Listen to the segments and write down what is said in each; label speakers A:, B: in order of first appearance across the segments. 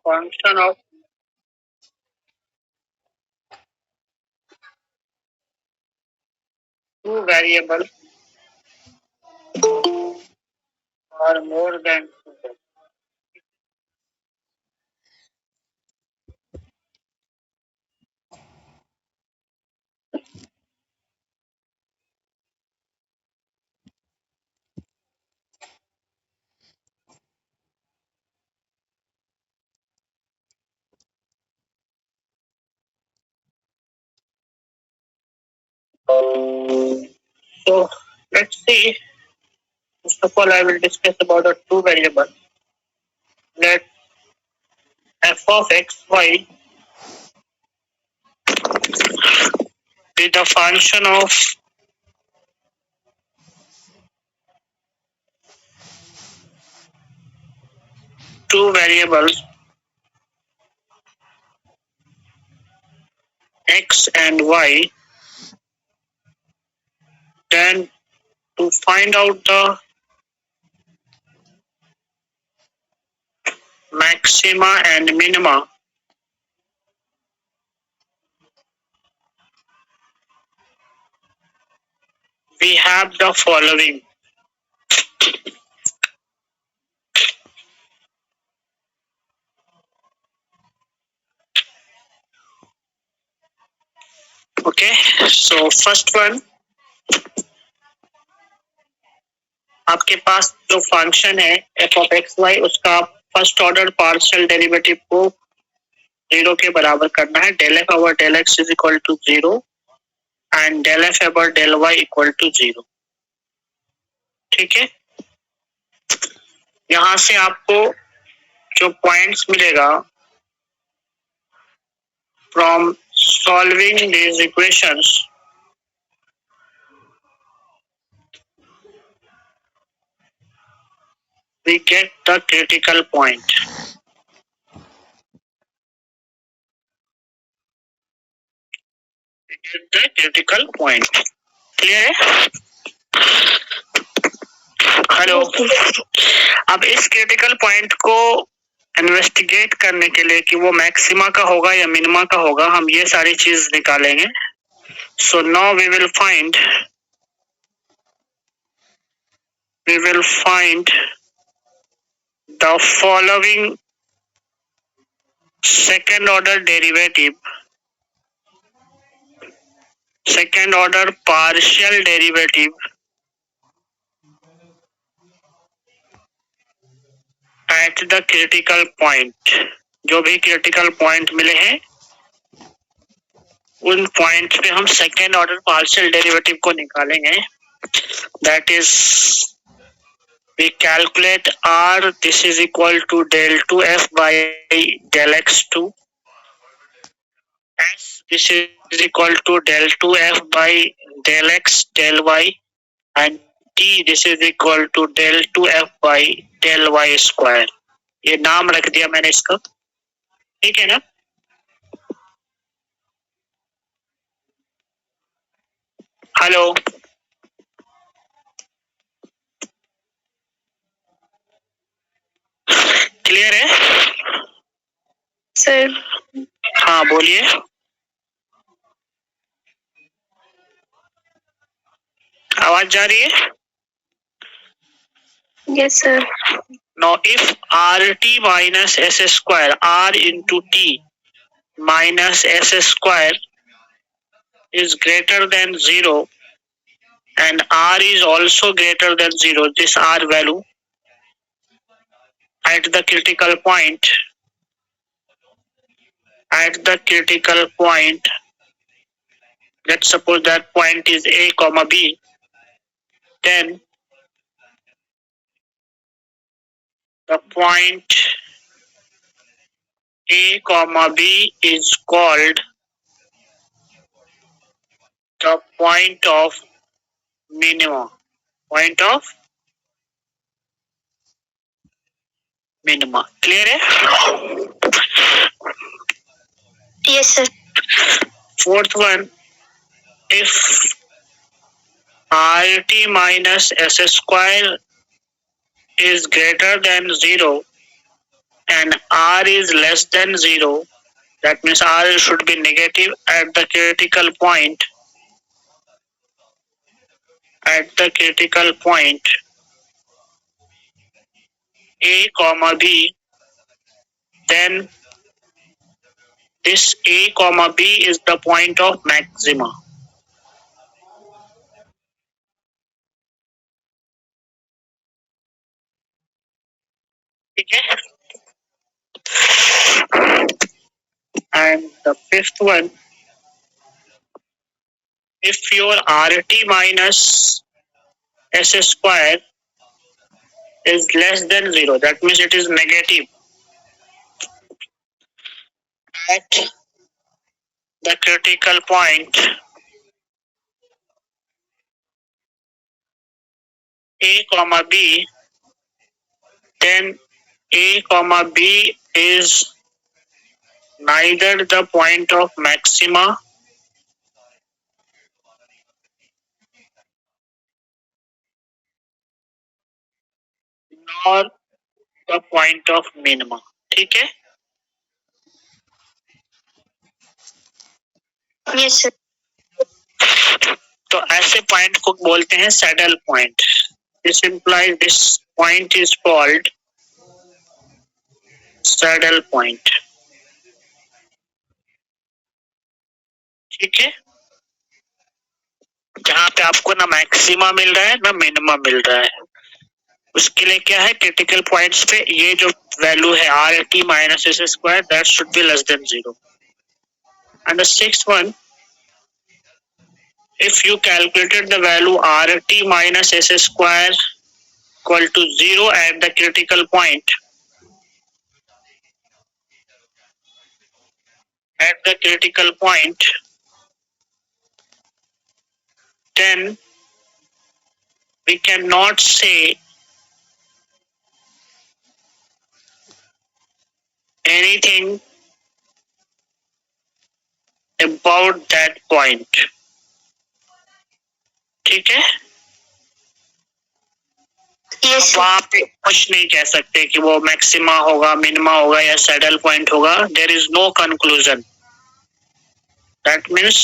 A: function of two variables or more than two. So let's see. First of all, I will discuss about the two variables. Let f of xy be the function of two variables x and y. Then to find out the maxima and minima, we have the following. Okay, so first one, आपके पास जो function है f of x y, उसका first order partial derivative को zero के बराबर करना है. Del f over del x is equal to zero and del f over del y equal to zero. ठीक है, यहां से आपको जो पॉइंट्स मिलेगा from solving these equations, we get the critical point. We get the critical point. Clear है? Hello. अब इस क्रिटिकल पॉइंट को इन्वेस्टिगेट करने के लिए कि वो मैक्सिमा का होगा या मिनिमा का होगा, हम ये सारी चीज निकालेंगे. So now we will find the following second order partial derivative at the critical point. जो भी critical point मिले हैं उन पॉइंट पे हम सेकेंड ऑर्डर पार्शियल डेरिवेटिव को निकालेंगे. That is we calculate r, this is equal to del 2f by del x2, s, this is equal to del 2f by del x del y, and t, this is equal to del 2f by del y square. ये नाम रख दिया मैंने इसका. ठीक है ना? Hello, clear है सर? हाँ बोलिए. आवाज जा रही है? Yes sir. Now if rt minus s square, r into t minus s square is greater than 0 and r is also greater than 0, this r value at the critical point, let's suppose that point is a comma b, then the point a comma b is called the point of minima. Clear है? Yes sir. Fourth one, if rt minus s square is greater than 0 and r is less than 0, that means r should be negative at the critical point. At the critical point a comma b, then this a comma b is the point of maxima. ठीक है. And the fifth one, if your rt minus s square is less than 0, that means it is negative at the critical point a comma b, then a comma b is neither the point of maxima nor the point of minima. ठीक है. Yes, sir. तो ऐसे point को बोलते हैं saddle point. This implies this point is called saddle point. ठीक है. जहाँ पे आपको ना मैक्सिमा मिल रहा है ना मिनिमा मिल रहा है, उसके लिए क्या है, क्रिटिकल पॉइंट्स पे ये जो वैल्यू है are T minus S square that should be less than 0. And the sixth one, if you calculated the value rt minus s square equal to 0 at the critical point, at the critical point, then we cannot say anything about that point. ठीक है. yes, वहां पे कुछ नहीं कह सकते कि वो मैक्सिमा होगा, मिनिमा होगा या सैडल पॉइंट होगा. There is no conclusion. That means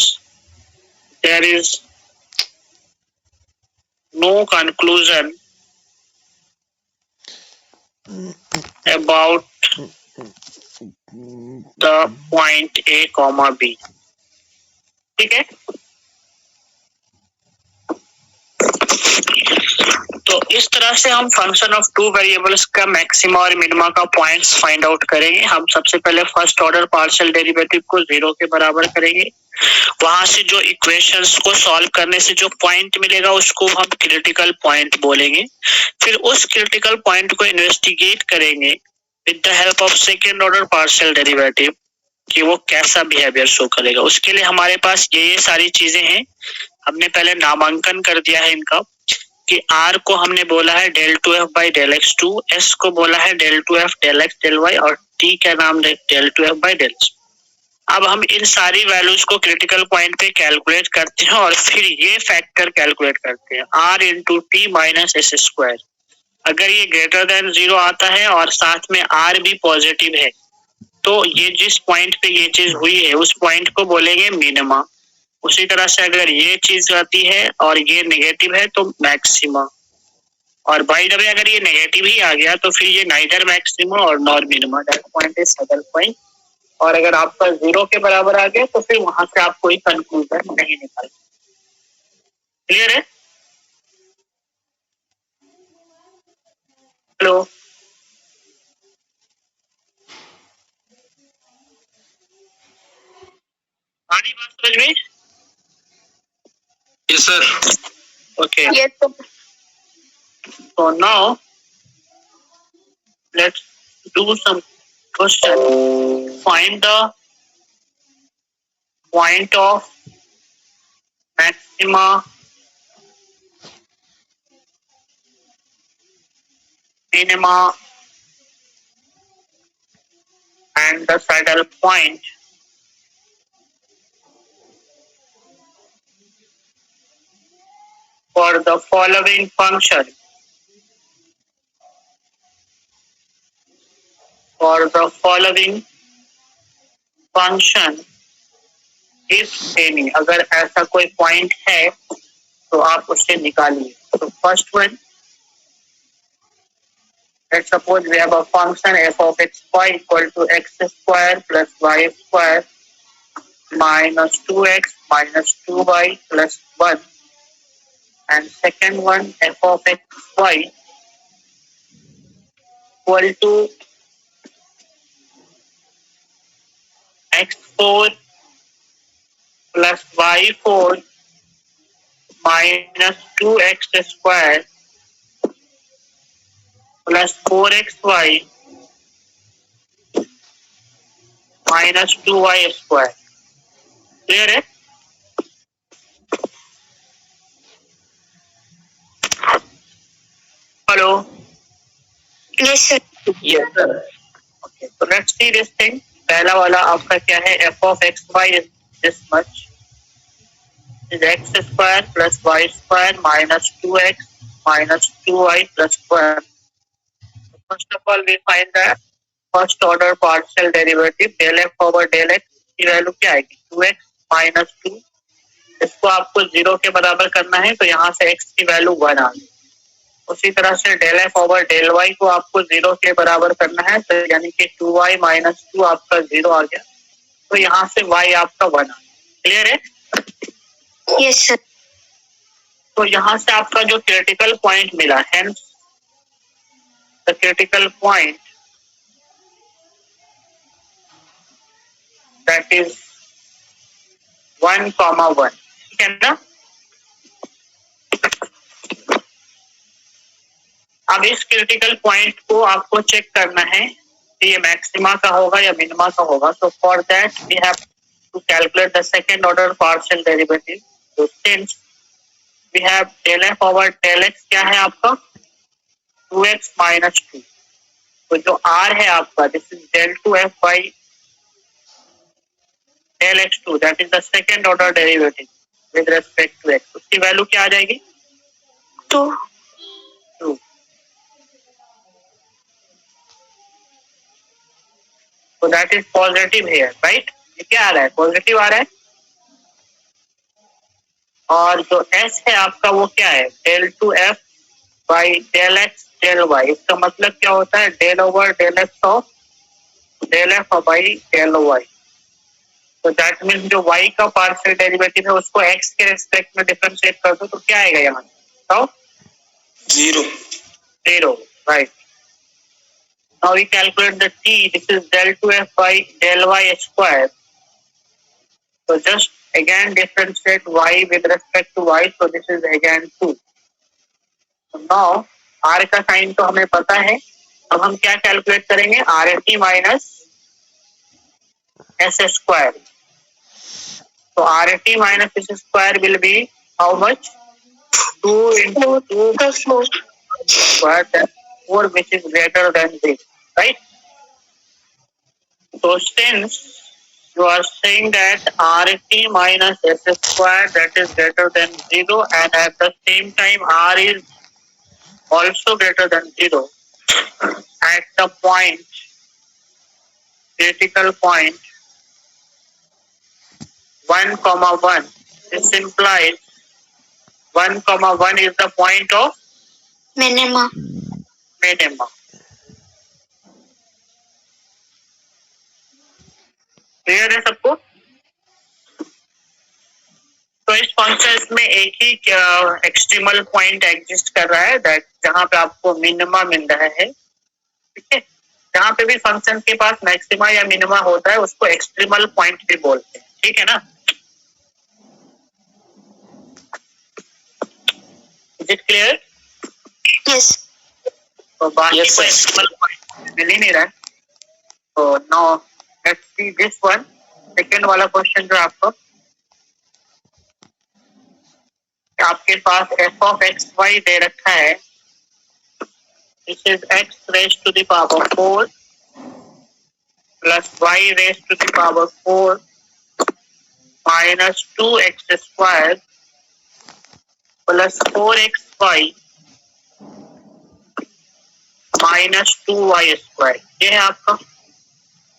A: there is no conclusion about the point A comma B. ठीक है. तो इस तरह से हम फंक्शन ऑफ टू वेरिएबल्स का मैक्सिमा और मिनिमा का पॉइंट्स फाइंड आउट करेंगे. हम सबसे पहले फर्स्ट ऑर्डर पार्शियल डेरिवेटिव को 0 के बराबर करेंगे. वहां से जो इक्वेशंस को सॉल्व करने से जो पॉइंट मिलेगा उसको हम क्रिटिकल पॉइंट बोलेंगे. फिर उस क्रिटिकल पॉइंट को इन्वेस्टिगेट करेंगे with the help of second order partial derivative कि वो कैसा बिहेवियर शो करेगा. उसके लिए हमारे पास ये सारी चीजें हैं. हमने पहले नामांकन कर दिया है इनका कि r को हमने बोला है del 2f by del x2, s को बोला है del 2f del x del y और t का नाम del 2f by del x. अब हम इन सारी वैल्यूज को क्रिटिकल पॉइंट पे कैलकुलेट करते हैं और फिर ये फैक्टर कैलकुलेट करते हैं r into T minus S square. अगर ये ग्रेटर देन 0 आता है और साथ में r भी पॉजिटिव है तो ये जिस पॉइंट पे ये चीज हुई है उस पॉइंट को बोलेंगे मिनिमा. उसी तरह से अगर ये चीज आती है और ये नेगेटिव है तो मैक्सिमा. और बाय द वे अगर ये नेगेटिव ही आ गया तो फिर ये नाइदर मैक्सिमा और nor minima, that point is saddle point. और अगर आपका 0 के बराबर आ गया तो फिर वहां से आप कोई कंक्लूजन नहीं निकाल. क्लियर है? हेलो, आ रही बात समझ में?
B: Yes, sir.
A: Okay. Yes, sir. So now let's do some question. Find the point of maxima, minima and the saddle point for the following function. for the following function if any, अगर ऐसा कोई point है तो आप उसे निकालिए. तो first one, let's suppose we have a function f of x y equal to x square plus y square minus 2x minus 2y plus 1, and second one f of x y equal to x4 plus y4 minus 2x square plus 4xy minus 2y square. Clear है? Hello.
B: Yes, sir.
A: Yes sir. Okay, तो let's see this thing. पहला वाला आपका क्या है? f of x y is this much, is x square plus y square minus 2x minus 2y plus 1. First of all, we find the first order partial derivative del f over del x की value क्या आएगी? 2x minus 2. इसको आपको 0 के बराबर करना है, तो यहाँ से x की वैल्यू 1 आ गई. उसी तरह से del f over del y को आपको 0 के बराबर करना है, तो यानी कि 2y minus 2 आपका 0 आ गया, तो यहाँ से y आपका 1 आ गया. क्लियर है?
B: Yes, sir.
A: तो यहाँ से आपका जो क्रिटिकल पॉइंट मिला, hence the critical point that is 1, 1. ठीक है ना? अब इस क्रिटिकल पॉइंट को आपको चेक करना है कि ये मैक्सिमा का होगा या मिनिमा का होगा. So for that we have to calculate the second order partial derivative. तो since we have del f over del x क्या है आपका? 2x minus 2. तो जो r है आपका, this is del 2f by del x2, that is the second order derivative with respect to x. उसकी value क्या आ जाएगी?
B: 2.
A: 2. So that is positive here, right? ये क्या आ रहा है? पॉजिटिव आ रहा है. और जो s है आपका वो क्या है? del 2f by del x del y. इसका मतलब क्या होता है? del over del x of del f by del y. तो दैट मीन्स जो y का पार्शियल डेरिवेटिव है उसको x के रेस्पेक्ट में डिफरेंशिएट कर दो, तो क्या आएगा यहाँ? तो 0, right? Now we calculate the t. This is del 2f by del y square. So just again differentiate y with respect to y. So this is again 2. So now r का sign तो हमें पता है. अब हम क्या calculate करेंगे? RT minus s square. So RT minus s square will be how much? 2 into 2 square, that's 4, which is greater than this, right? So since you are saying that RT minus s square that is greater than 0, and at the same time r is also greater than 0, at the point, critical point 1, 1, this implies 1, 1 is the point of
B: Minima.
A: minima. Clear है सबको? तो इस function में एक ही extremal point exist कर रहा है, that जहां पे आपको मिनिमा मिल रहा है. ठीक है? जहां पे भी फंक्शन के पास मैक्सिमा या मिनिमा होता है उसको एक्सट्रीमल पॉइंट भी बोलते हैं. ठीक है ना? Is it clear?
B: Yes.
A: तो बाकी को एक्सट्रीमल पॉइंट मिल ही नहीं रहा है. तो now let's see this one. Second वाला क्वेश्चन जो आपके पास f of x y दे रखा है. This is x raised to the power 4 plus y raised to the power 4 minus 2x square plus 4xy minus 2y²। ये है आपका।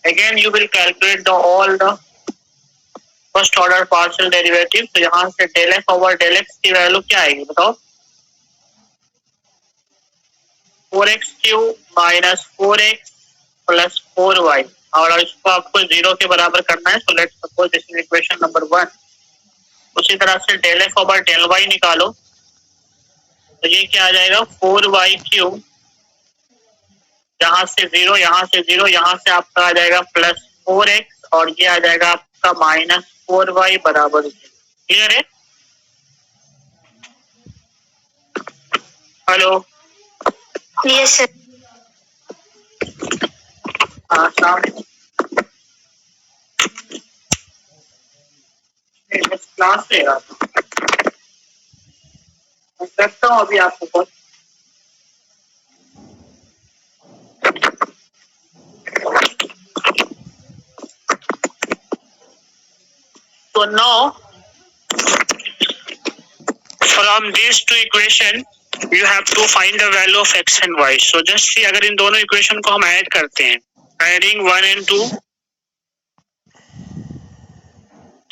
A: Again you will calculate the all the first order partial derivative. तो यहाँ से del f over del x की value क्या आएगी बताओ? 4x³ minus 4x plus 4y, और इसको आपको 0 के बराबर करना है। So let's suppose this is equation number 1। उसी तरह से del f over del y निकालो। तो ये क्या आ जाएगा? 4y³, यहाँ से 0, यहाँ से 0, यहाँ से आपका आ जाएगा प्लस 4x, और ये आ जाएगा आपका माइनस 4y बराबर 0। क्लियर है? हेलो?
B: Yes sir.
A: हाँ, क्लास ले रहा था, मैं करता हूँ अभी आपको call. So now from these two equation you have to find the value of x and y. So just see, अगर इन दोनों इक्वेशन को हम ऐड करते हैं, एडिंग 1 and 2,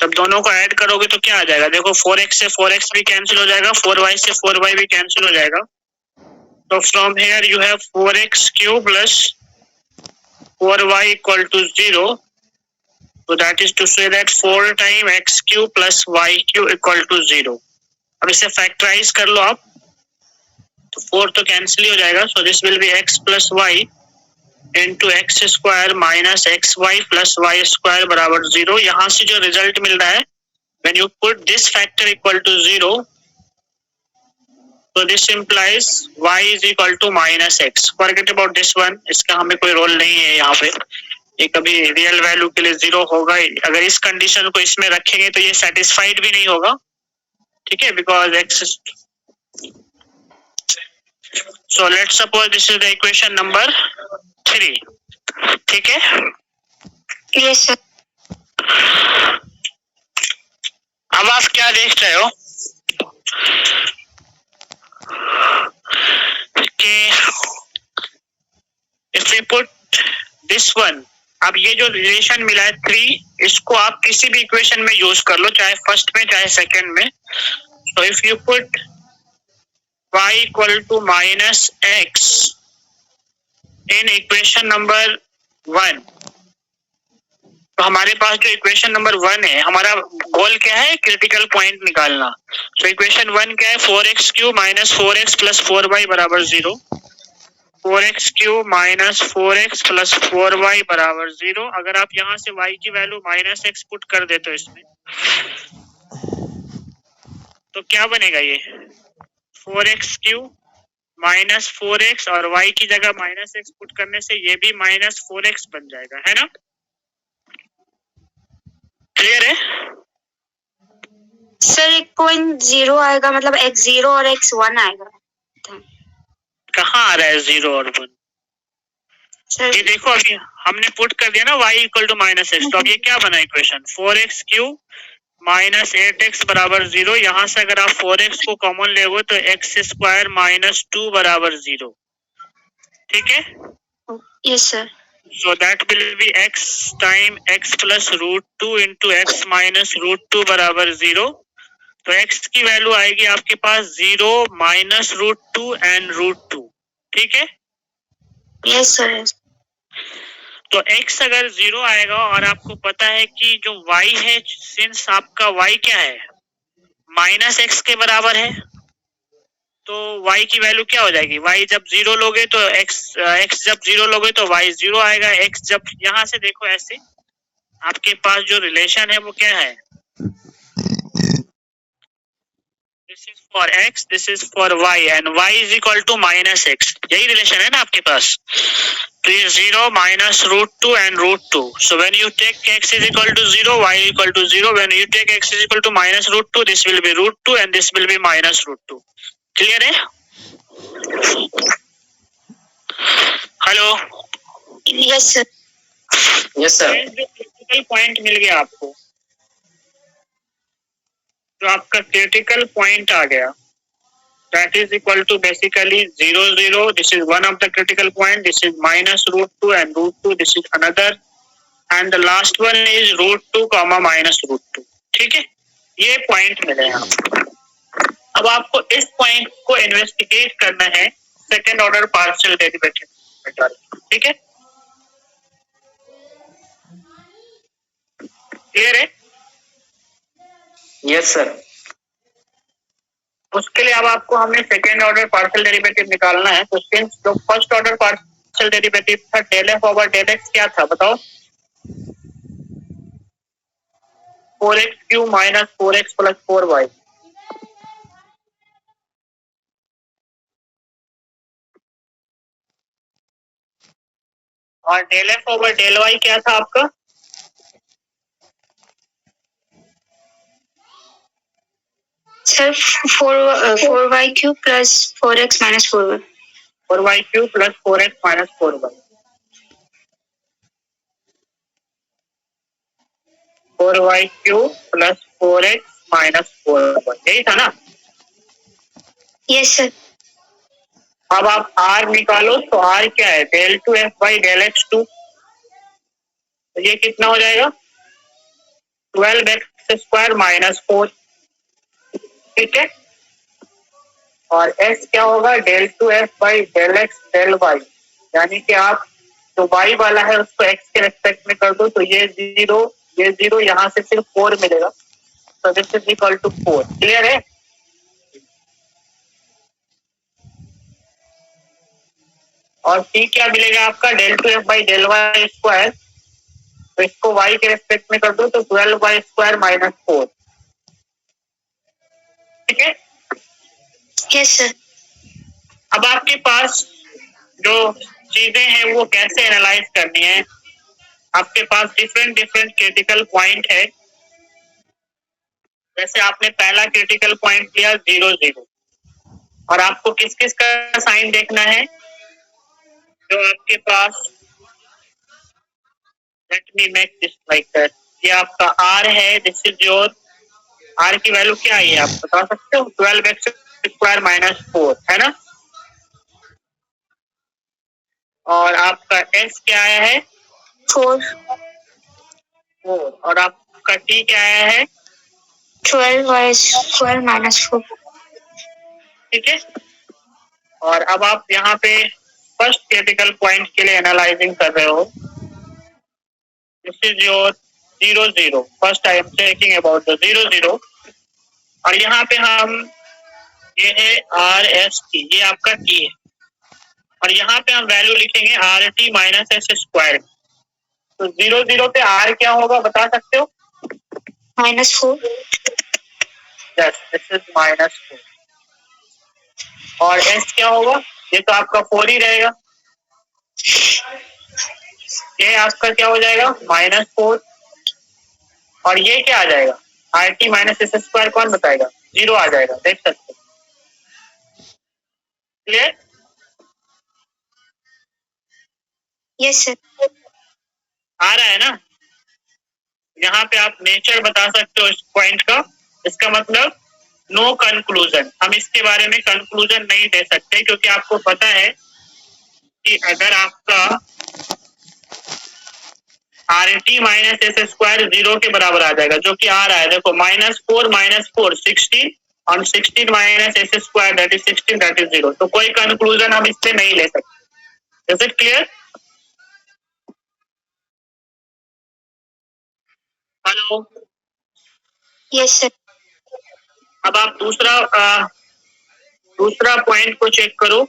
A: तब दोनों को ऐड करोगे तो क्या आ जाएगा? देखो 4x से 4x भी कैंसिल हो जाएगा, 4y से 4y भी कैंसिल हो जाएगा। तो from here you have 4x³ plus 4y equal to 0। So that is to say that 4 time x³ plus y³ equal to 0। अब इसे फैक्टराइज कर लो आप, तो 4 तो कैंसिल ही हो जाएगा। So this will be x plus y into x² minus xy plus y² बराबर 0। यहाँ से जो रिजल्ट मिल रहा है, when you put this factor equal to 0, so this implies y is equal to minus x. Forget about this one, इसका हमें कोई role नहीं है यहाँ पे। ये कभी रियल वैल्यू के लिए 0 होगा। अगर इस कंडीशन को इसमें रखेंगे तो ये सेटिस्फाइड भी नहीं होगा, ठीक है, because x। So let's suppose this is the equation number 3, ठीक है?
B: Yes sir.
A: अब आप क्या देख रहे हो कि if we put this one, अब ये जो रिलेशन मिला है 3, इसको आप किसी भी इक्वेशन में यूज कर लो, चाहे फर्स्ट में चाहे सेकंड में। तो if you put y equal to minus x in equation number 1, तो हमारे पास जो इक्वेशन नंबर 1 है, हमारा गोल क्या है? क्रिटिकल पॉइंट निकालना। तो इक्वेशन 1 क्या है? 4x³ minus 4x plus 4y बराबर 0। 4x³ minus 4x plus 4y बराबर 0। अगर आप यहाँ से y की वैल्यू माइनस x पुट कर देते हो इसमें, तो क्या बनेगा? ये 4x³ माइनस 4x, और y की जगह माइनस x पुट करने से ये भी माइनस 4x बन जाएगा, है ना? क्लियर है?
B: सर 1.0 आएगा, मतलब x0 और x1 आएगा।
A: कहाँ आ रहा है 0 और 1?
B: सर
A: ये देखो, अभी हमने पुट कर दिया ना y equal to minus x, तो अब ये क्या बना इक्वेशन? 4x³ माइनस 8x बराबर 0। यहाँ से अगर आप 4x को कॉमन लेगो तो x² माइनस 2 बराबर 0, ठीक है?
B: Yes sir.
A: So that will be x time x plus √2 into x minus √2 बराबर 0। तो x की वैल्यू आएगी आपके पास 0 माइनस √2 एंड √2, ठीक है?
B: Yes sir.
A: तो x अगर 0 आएगा, और आपको पता है कि जो y है, सिंस आपका y क्या है? माइनस x के बराबर है, तो y की वैल्यू क्या हो जाएगी? y जब 0 लोगे तो x जब 0 लोगे तो y 0 आएगा। x जब, यहाँ से देखो ऐसे आपके पास जो रिलेशन है वो क्या है? This is for x, this is for y, and y is equal to minus x। यही रिलेशन है ना आपके पास? तो ये 0 minus √2 and √2। So when you take x is equal to 0, y equal to 0, when you take x is equal to minus √2, this will be √2 and this will be minus √2। Clear है? Hello?
B: Yes sir.
C: Yes sir.
A: Critical point मिल गया आपको, जो आपका critical point आ गया, that is equal to basically 0 0. This is one of the critical point. This is minus root 2 and root 2. This is another, and the last one is root 2 comma minus root 2. ठीक है, ये point मिले आपको। अब आपको इस point को investigate करना है second order partial derivative method. ठीक है, क्लियर है?
C: Yes sir.
A: उसके लिए अब आपको हमें सेकेंड ऑर्डर पार्शियल डेरिवेटिव निकालना है। तो सिंस जो फर्स्ट ऑर्डर पार्शियल डेरिवेटिव था del f over del x क्या था बताओ? 4x cube minus 4x plus 4y। और del f over del y क्या था आपका?
B: Sir 4y cube plus 4x minus 4y।
A: 4y cube plus 4x minus 4y। 4y cube plus 4x minus 4y, यही था ना?
B: Yes sir.
A: अब आप r निकालो, तो r क्या है? Del two f by del x two. तो ये कितना हो जाएगा? 12x square minus 4। ठीक है, और s क्या होगा? Del two f by del x del y, यानी कि आप जो y वाला है उसको x के रेस्पेक्ट में कर दो, तो ये 0 यहाँ से सिर्फ 4 मिलेगा। तो this is equal to 4। Clear है? और c क्या मिलेगा आपका? Del two f by del y square. तो इसको y के रेस्पेक्ट में कर दो, तो 12y स्क्वायर माइनस 4। ठीक है,
B: यस सर।
A: अब आपके पास जो चीजें हैं वो कैसे एनालाइज करनी है? आपके पास डिफरेंट क्रिटिकल पॉइंट है। जैसे आपने पहला क्रिटिकल पॉइंट लिया 0 0, और आपको किस किस का साइन देखना है? जो आपके पास, let me make this like that, ये आपका r है। दिस इज योर r की वैल्यू क्या है आप बता सकते हो? 12x स्क्वायर माइनस 4 है ना? और आपका s क्या आया है?
B: 4।
A: और आपका t क्या आया है?
B: 12y square minus 4।
A: ठीक है, और अब आप यहाँ पे फर्स्ट क्रिटिकल पॉइंट के लिए एनालाइजिंग कर रहे हो। This is your 0 0। First I am checking about the 0 0, और यहाँ पे हम, ये है आर एस टी, ये आपका टी है, और यहाँ पे हम वैल्यू लिखेंगे are T minus S square. तो 0 0 पे आर क्या होगा बता सकते हो?
B: -4।
A: Yes, this is -4। और एस क्या होगा? ये तो आपका 4 ही रहेगा। ये आपका क्या हो जाएगा? -4। और ये क्या आ जाएगा? Are T minus S square कौन बताएगा? 0 आ जाएगा, देख सकते हो। क्लियर?
B: Yes sir.
A: आ रहा है ना? यहाँ पे आप नेचर बता सकते हो इस पॉइंट का। इसका मतलब नो कंक्लूजन, हम इसके बारे में कंक्लूजन नहीं दे सकते, क्योंकि आपको पता है कि अगर आपका are T minus S square 0 के बराबर आ जाएगा, जो कि आ रहा है, देखो -4 16, और 16 minus S square that is 16, that is 0। तो कोई कंक्लूजन हम इससे नहीं ले सकते। Is it clear? Hello?
B: Yes sir.
A: अब आप दूसरा पॉइंट को चेक करो।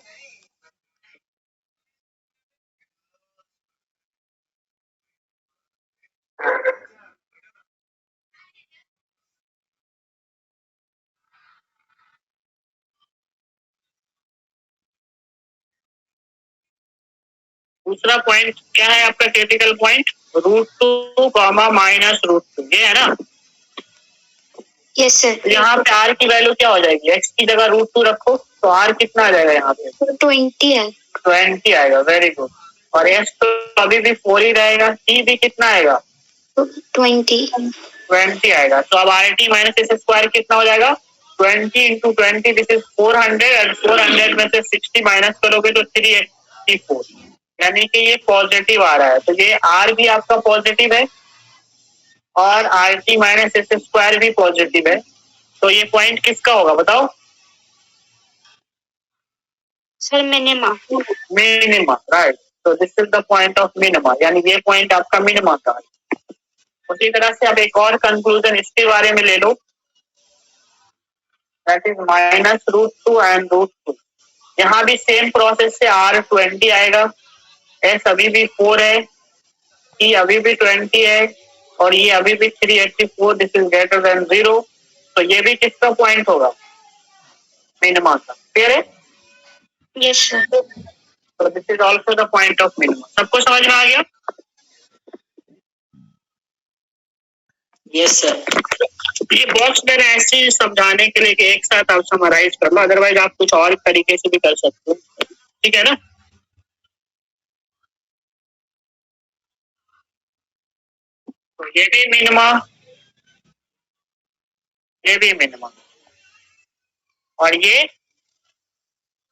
A: दूसरा पॉइंट क्या है आपका क्रिटिकल पॉइंट? √2 कॉमा माइनस √2, ये है ना?
B: Yes sir.
A: यहाँ पे r की वैल्यू क्या हो जाएगी? x की जगह √2 रखो, तो r कितना आ जाएगा यहाँ पे?
B: 20 है।
A: 20 आएगा, वेरी गुड। और s तो अभी भी 4 ही रहेगा। t भी कितना आएगा?
B: 20
A: आएगा। तो अब are T minus S square कितना हो जाएगा? 20 into 20 दिस इज 400 एंड 400 में से 60 माइनस करोगे तो 384, यानी कि ये पॉजिटिव आ रहा है। तो ये आर भी आपका पॉजिटिव है और R T minus S square भी पॉजिटिव है। तो ये पॉइंट किसका होगा बताओ?
B: Sir minima.
A: Minima, right. तो this is the point of minima, यानी ये पॉइंट आपका मिनिमा का है। उसी तरह से अब एक और कंक्लूजन इसके बारे में ले लो, दैट इज -√2 एंड √2। यहाँ भी सेम प्रोसेस से R20 आएगा, S अभी भी 4 है, E अभी भी 20 है और ये अभी भी 384, दिस इज ग्रेटर देन 0। तो ये भी किसका पॉइंट होगा? मिनिमा का। क्लियर है?
B: Yes sir.
A: तो this is also the point of minima. सबको समझ में आ गया?
C: Yes, sir.
A: ये बॉक्स मैंने ऐसे ही समझाने के लिए कि एक साथ आप समराइज कर लो, अदरवाइज आप कुछ और तरीके से भी कर सकते हो, ठीक है ना? तो ये भी मिनिमा, ये भी मिनिमा, और ये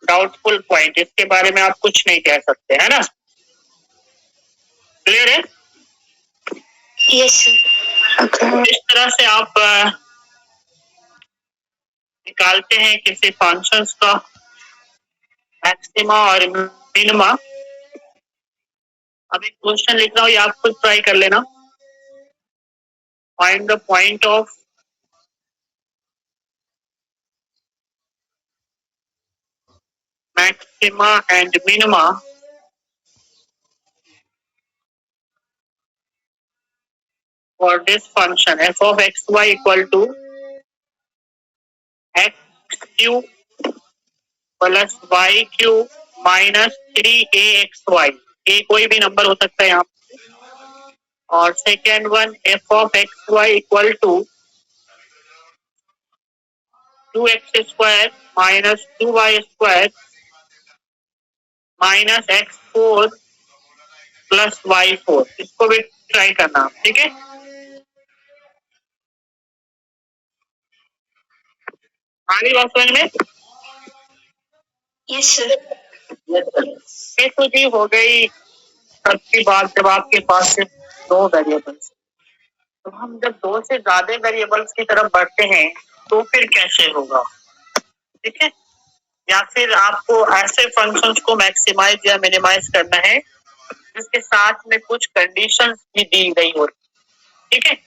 A: डाउटफुल पॉइंट, इसके बारे में आप कुछ नहीं कह सकते, है ना? क्लियर है?
B: Yes sir.
A: तो इस तरह से आप निकालते हैं किसी फंक्शंस का मैक्सिमा और मिनिमा। अब एक क्वेश्चन लिख रहा हूँ, ये आप खुद ट्राई कर लेना। Find the point of maxima and minima for this function f of xy equal to x cube plus y cube minus 3axy। a कोई भी नंबर हो सकता है यहाँ पे। और second one f of xy equal to 2x square minus 2y square minus x4 plus y4। इसको भी ट्राई करना, ठीक है? आगे बात समझ में?
B: Yes sir.
A: ये तो जी हो गई सबकी बात। जब आपके पास सिर्फ 2 वेरिएबल्स, तो हम जब 2 से ज्यादा वेरिएबल्स की तरफ बढ़ते हैं तो फिर कैसे होगा, ठीक है? या फिर आपको ऐसे फंक्शंस को मैक्सिमाइज या मिनिमाइज करना है जिसके साथ में कुछ कंडीशंस भी दी गई हो, ठीक है?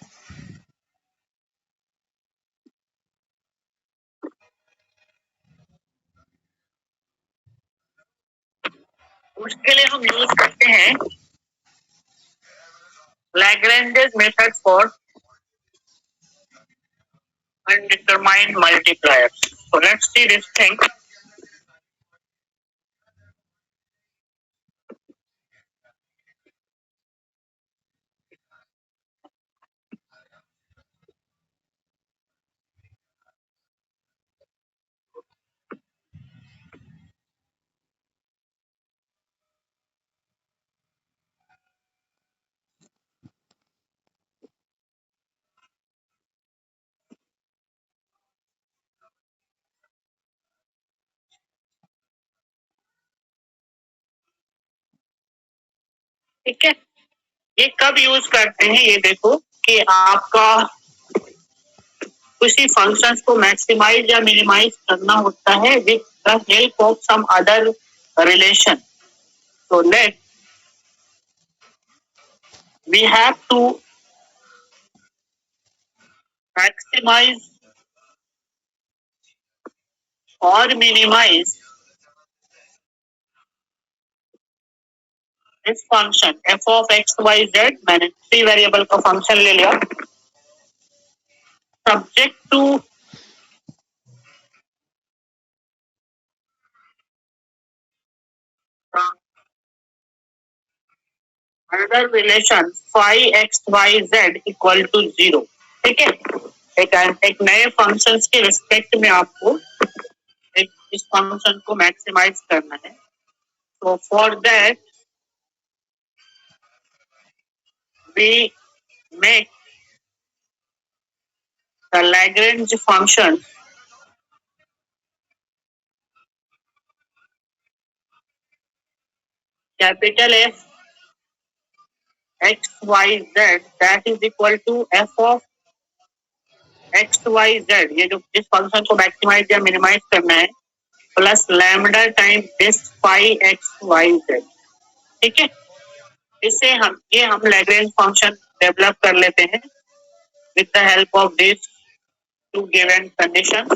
A: उसके लिए हम यूज करते हैं Lagrange's method for undetermined multipliers. So let's see this thing. ठीक है, ये कब यूज करते हैं? ये देखो कि आपका किसी फंक्शंस को मैक्सिमाइज या मिनिमाइज करना होता है with the help of some other relation. So we have to maximize or minimize this function f of x y z। मैंने 3 वेरिएबल का फंक्शन ले लिया, subject to another relation phi x y z equal to 0। ठीक है, एक नए functions के respect में आपको एक इस फंक्शन को मैक्सिमाइज करना है। तो for that we make the Lagrange function capital F x Y z that is equal to f of x Y Z, ये जो इस फंक्शन को मैक्सिमाइज या मिनिमाइज करना है, plus lambda time this phi x Y z. ठीक है, इससे हम लैग्रेंज फंक्शन डेवलप कर लेते हैं with the help of this two given condition.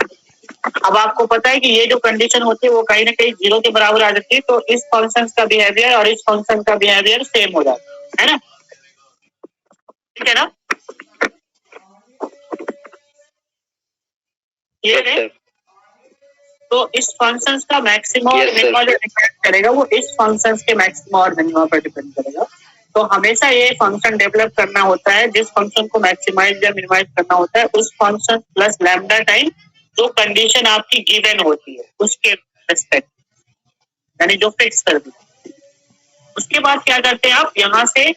A: अब आपको पता है कि ये जो कंडीशन होती है वो कहीं ना कहीं 0 के बराबर आ जाती है, तो इस फंक्शन का बिहेवियर और इस फंक्शन का बिहेवियर सेम हो जाता है ना। ठीक है ना, ये है। तो इस फंक्शन का मैक्सिमम और मिनिमम जो डिपेंड करेगा वो इस फंक्शन के मैक्सिमम और मिनिमम पर डिपेंड करेगा। तो हमेशा ये फंक्शन डेवलप करना होता है, जिस फंक्शन को मैक्सिमाइज या मिनिमाइज करना होता है उस फंक्शन प्लस लैम्डा टाइम जो कंडीशन आपकी गिवन होती है उसके रिस्पेक्ट, यानी जो फिक्स कर दी। उसके बाद क्या करते हैं आप यहाँ से,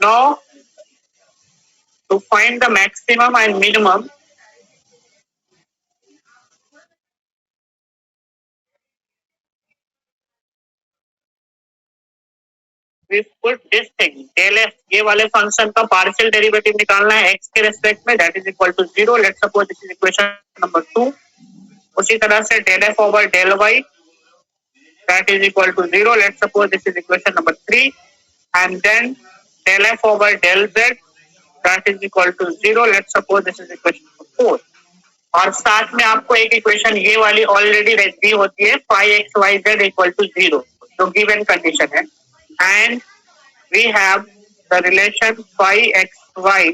A: now to find the maximum and minimum we put this thing del f, ये वाले फंक्शन का पार्शियल डेरिवेटिव निकालना है x के रेस्पेक्ट में, that is equal to 0। Let's suppose this is equation number 2। उसी तरह से del f over del y that is equal to 0। Let's suppose this is equation number 3 and then del f over del z that is equal to 0। Let's suppose this is equation number 4। और साथ में आपको एक equation ये वाली already दी होती है, phi x y z equal to 0, जो गिवन कंडीशन है, and we have the relation phi x y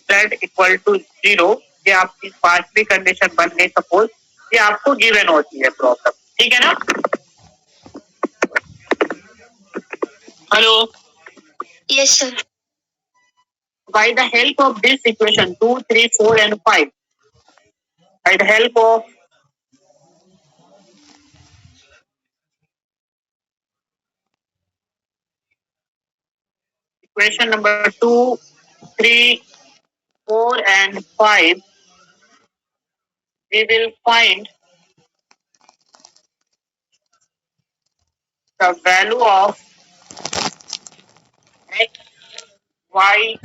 A: z equal to 0। ये आपकी पांचवी कंडीशन बन गई सपोज, ये आपको गिवन होती है प्रॉब्लम। ठीक है ना। Hello,
B: yes sir.
A: by the help of this equation 2, 3, 4 and 5, by the help of equation number 2, 3, 4 and 5, we will find the value of x, y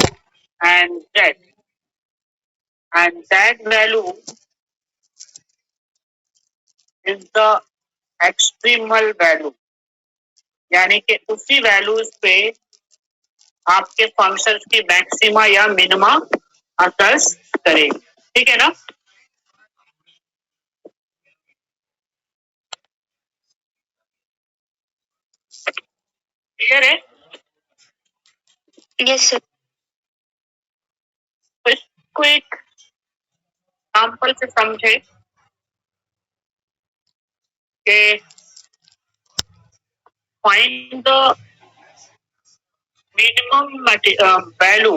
A: and z, and that value is the extremal value, यानी कि उसी values पे आपके functions की maxima या minima अकर करेगी। ठीक है ना। क्लियर है।
B: Yes sir.
A: तो इसको एक एग्जांपल से समझे कि find the minimum value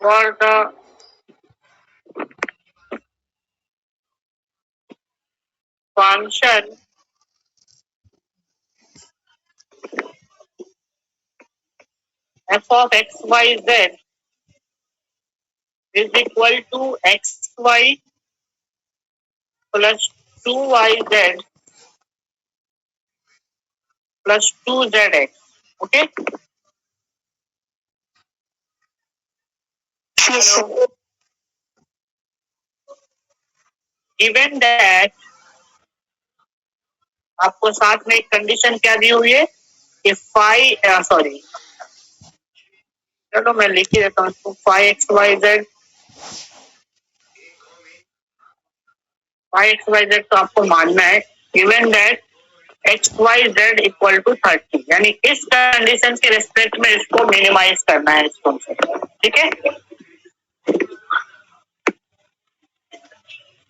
A: for the function f of x y z is equal to xy plus 2yz plus 2zx। okay,
B: yes sir.
A: given that आपको साथ में एक कंडीशन क्या दी हुई है कि सॉरी, चलो मैं लिख ही देता हूँ इसको, फाई एक्स वाई जेड तो आपको मानना है given that x Y z equal to 30, यानी इस कंडीशन के रिस्पेक्ट में इसको मिनिमाइज करना है इस फंक्शन। ठीक है,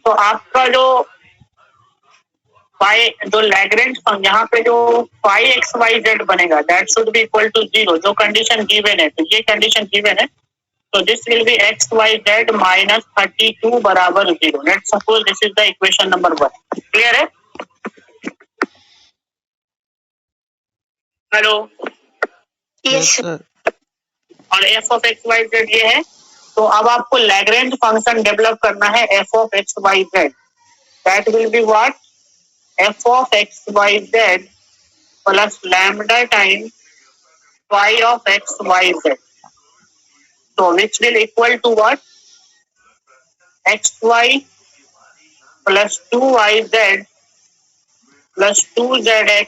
A: तो आपका जो लैग्रेंज यहाँ पे जो फाई एक्स वाई जेड बनेगा that should be equal to 0, जो कंडीशन गिवन है। तो ये कंडीशन गिवन है, तो this will be x Y Z minus 32 बराबर 0। Let's suppose this is the equation number 1। Clear है। Hello,
B: yes sir.
A: और F of x Y Z ये है तो अब आपको लैग्रेंज फंक्शन डेवलप करना है f of x Y z. That will be what? F of x Y z plus lambda time y of x y z. So which will equal to what? xy plus 2yz plus 2zx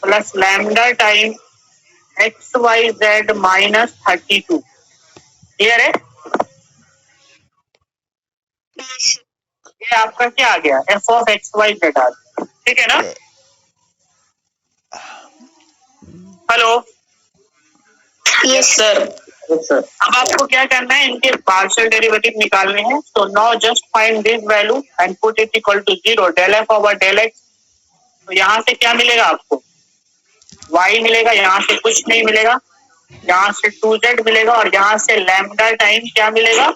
A: plus lambda time xyz minus 32. Clear है? ये आपका क्या आ गया? F of x Y Z आ गया. ठीक है ना? Hello.
C: Yes, sir. Yes, sir.
A: अब आपको क्या करना है? इनके पार्शियल डेरिवेटिव निकालने हैं. तो now just find this value and put it equal to 0. Del f over del x. तो यहाँ से क्या मिलेगा आपको? y मिलेगा. यहाँ से कुछ नहीं मिलेगा. यहाँ से 2z मिलेगा और यहाँ से लैम्डा टाइम क्या मिलेगा?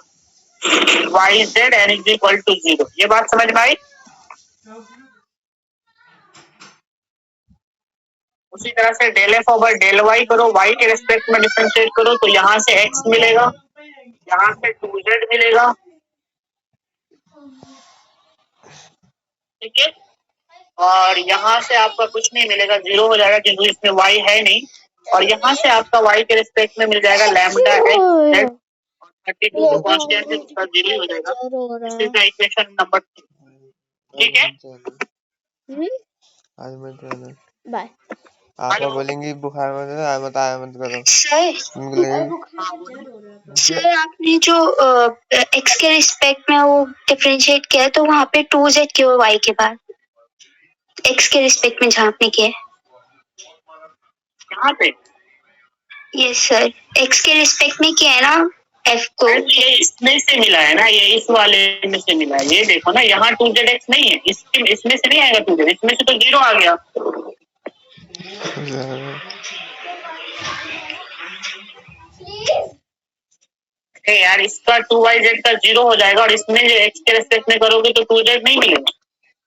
A: yz n is equal to 0. ये बात समझ में आई? उसी तरह से del f over del y करो. y के रेस्पेक्ट में डिफरेंशिएट करो. तो यहाँ से x मिलेगा. यहाँ से 2z मिलेगा. ठीक है. और यहाँ से आपका कुछ नहीं मिलेगा. 0 हो जाएगा क्योंकि इसमें y है नहीं. और यहाँ से आपका y के रेस्पेक्ट में मिल जाएगा लैम्डा एक्स जेड. 32 तो कांस्टेंट है, उसका 0 हो जाएगा. This is the equation number 2. ठीक है.
D: आज मैं
B: बाय.
D: आप बोलेंगे बुखार मत करो.
B: सर आपने जो x के रिस्पेक्ट में वो डिफरेंशिएट किया तो वहाँ पे 2z क्यों y के बाद x के रिस्पेक्ट में जहाँ आपने किया?
A: यहाँ पे
B: यस सर, x के रिस्पेक्ट में किया है ना f को.
A: ये इसमें से मिला है ना. ये इस वाले में से मिला है. ये देखो ना, यहाँ 2zx नहीं है. इसमें से नहीं आएगा 2z. इसमें से तो 0 आ गया. यार इसका 2yz का 0 हो जाएगा और इसमें जो x के रेस्पेक्ट में करोगे तो 2z नहीं मिलेगा.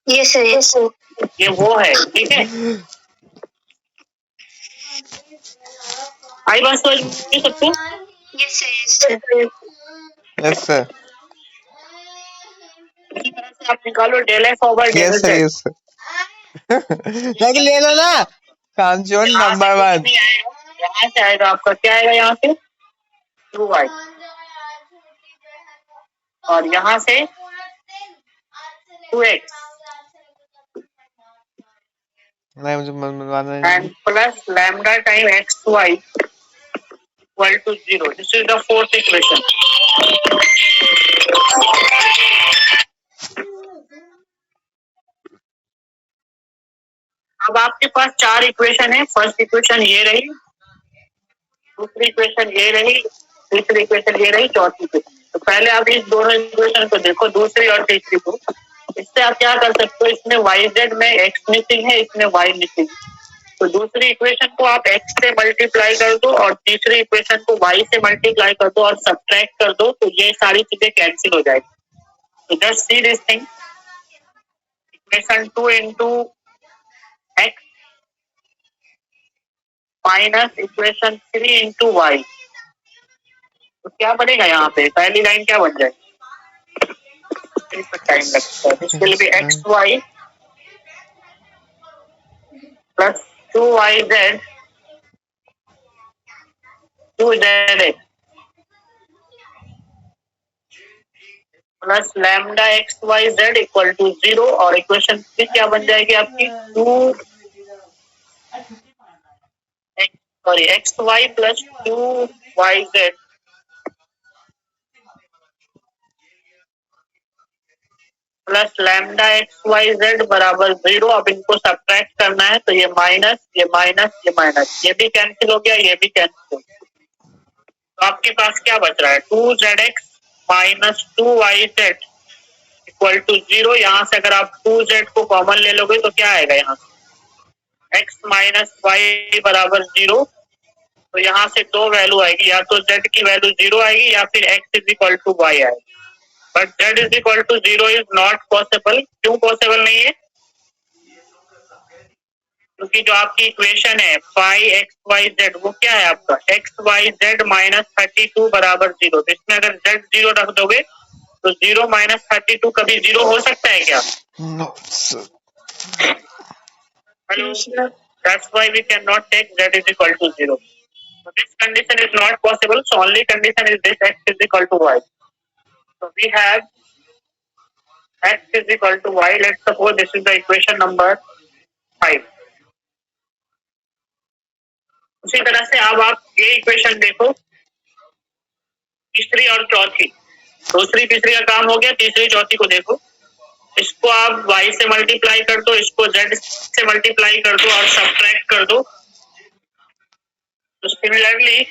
B: Yes sir, yes sir.
A: ये वो है. ठीक है. आई बात समझ में सबको?
B: Yes sir, yes sir.
D: Yes sir.
A: इसी तरह से आप निकालो del f over del
D: yes sir.
A: Z.
D: Yes sir. ले लो ना. कांचोन नंबर 1.
A: यहाँ से आएगा आपका क्या आएगा? यहाँ से 2y और यहाँ से 2x
D: नहीं मुझे मानना
A: and plus lambda time x y equal to 0. This is the fourth equation. अब आपके पास 4 इक्वेशन है. फर्स्ट इक्वेशन ये रही, दूसरी इक्वेशन ये रही, तीसरी इक्वेशन ये रही, चौथी इक्वेशन. तो पहले आप इस दोनों इक्वेशन को देखो, दूसरी और तीसरी को. इससे आप क्या कर सकते हो? इसमें yz में x मिसिंग है, इसमें y मिसिंग है. तो दूसरी इक्वेशन को आप x से मल्टीप्लाई कर दो और तीसरी इक्वेशन को y से मल्टीप्लाई कर दो और सब्ट्रैक्ट कर दो. तो ये सारी चीजें कैंसिल हो जाएगी. तो just see this thing. Equation 2 into x minus equation 3 into y. तो क्या बनेगा यहाँ पे? पहली लाइन क्या बन जाएगी? टाइम लगता है. This will be x y plus 2yz 2zx plus lambda x Y z equal to 0. और इक्वेशन 3 क्या बन जाएगी आपकी? 2xy plus 2yz plus lambda x Y z बराबर 0. अब इनको सब्ट्रैक्ट करना है तो ये माइनस, ये माइनस, ये माइनस, ये भी कैंसिल हो गया, ये भी कैंसिल हो गया. तो आपके पास क्या बच रहा है? 2zx minus 2yz equal to 0. यहाँ से अगर आप 2z को कॉमन ले लोगे तो क्या आएगा? यहाँ से x माइनस वाई बराबर 0. तो यहाँ से दो वैल्यू आएगी, या तो z की वैल्यू 0 आएगी या फिर x is equal to Y आएगी. But z is equal to 0 is not possible. क्यों पॉसिबल नहीं है? क्योंकि जो आपकी इक्वेशन है फाई एक्स वाई जेड वो क्या है आपका एक्स वाई जेड माइनस 32 बराबर 0। इसमें अगर जेड 0 रख दोगे तो 0 माइनस 32 कभी 0 हो सकता है क्या?
D: No, sir.
A: Hello. That's why we cannot take z is equal to 0. So this condition is not possible. So only condition is this x is equal to y. So we have x is equal to y. Let's suppose this is the equation number 5. उसी तरह से अब आप ये equation देखो, तीसरी और चौथी, दूसरी तीसरी का काम हो गया, तीसरी चौथी को देखो। इसको आप y से मल्टीप्लाई कर दो, इसको z से मल्टीप्लाई कर दो और सब्ट्रैक्ट कर दो। तो similarly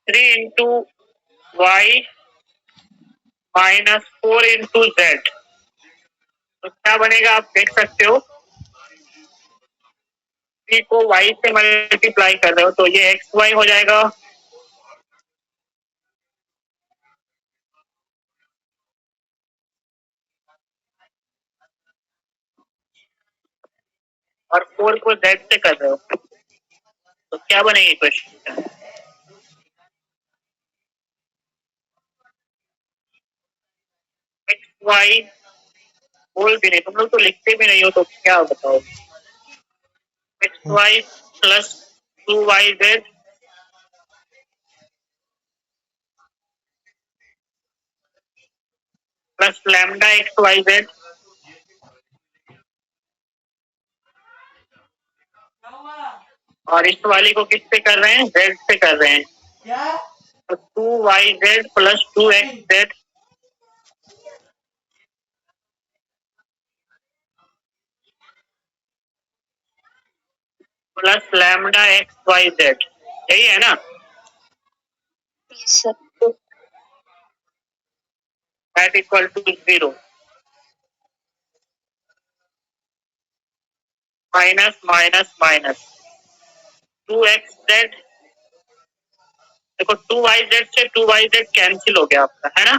A: 3 into y minus 4 into z, तो क्या बनेगा आप देख सकते हो। 3 को y से मल्टीप्लाई कर रहे हो तो ये एक्स वाई हो जाएगा, और 4 को z से कर रहे हो तो क्या बनेगी क्वेश्चन? एक्स वाई बोल भी नहीं, तुम लोग तो लिखते भी नहीं हो, तो क्या बताओ। X y plus 2yz plus lambda x Y z और इस वाली को किससे कर रहे हैं? z से कर रहे हैं। तो 2yz plus 2xz plus lambda x Y z, यही है ना?
B: Yes, sir.
A: That equal to 0 minus minus minus 2xz। देखो 2yz से 2yz कैंसिल हो गया आपका, है ना?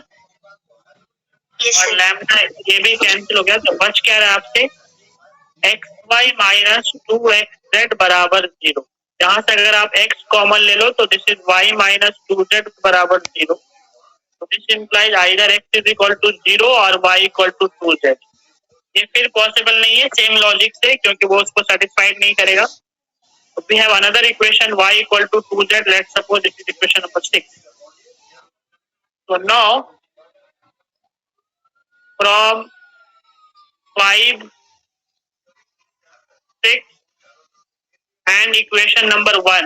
B: Yes,
A: और
B: sir.
A: लैम्डा ये भी कैंसिल हो गया, तो बच क्या रहा आपसे? एक्स वाई माइनस 2xz बराबर 0। यहाँ से अगर आप x कॉमन ले लो तो this is y minus 2z बराबर 0। तो this implies either x is equal to 0 और y इक्वल टू 2z। ये फिर पॉसिबल नहीं है सेम लॉजिक से, क्योंकि वो उसको सेटिस्फाइड नहीं करेगा। तो we have another equation y equal to 2z। Let's suppose this is equation number 6। So now from 5, 6 and equation number 1,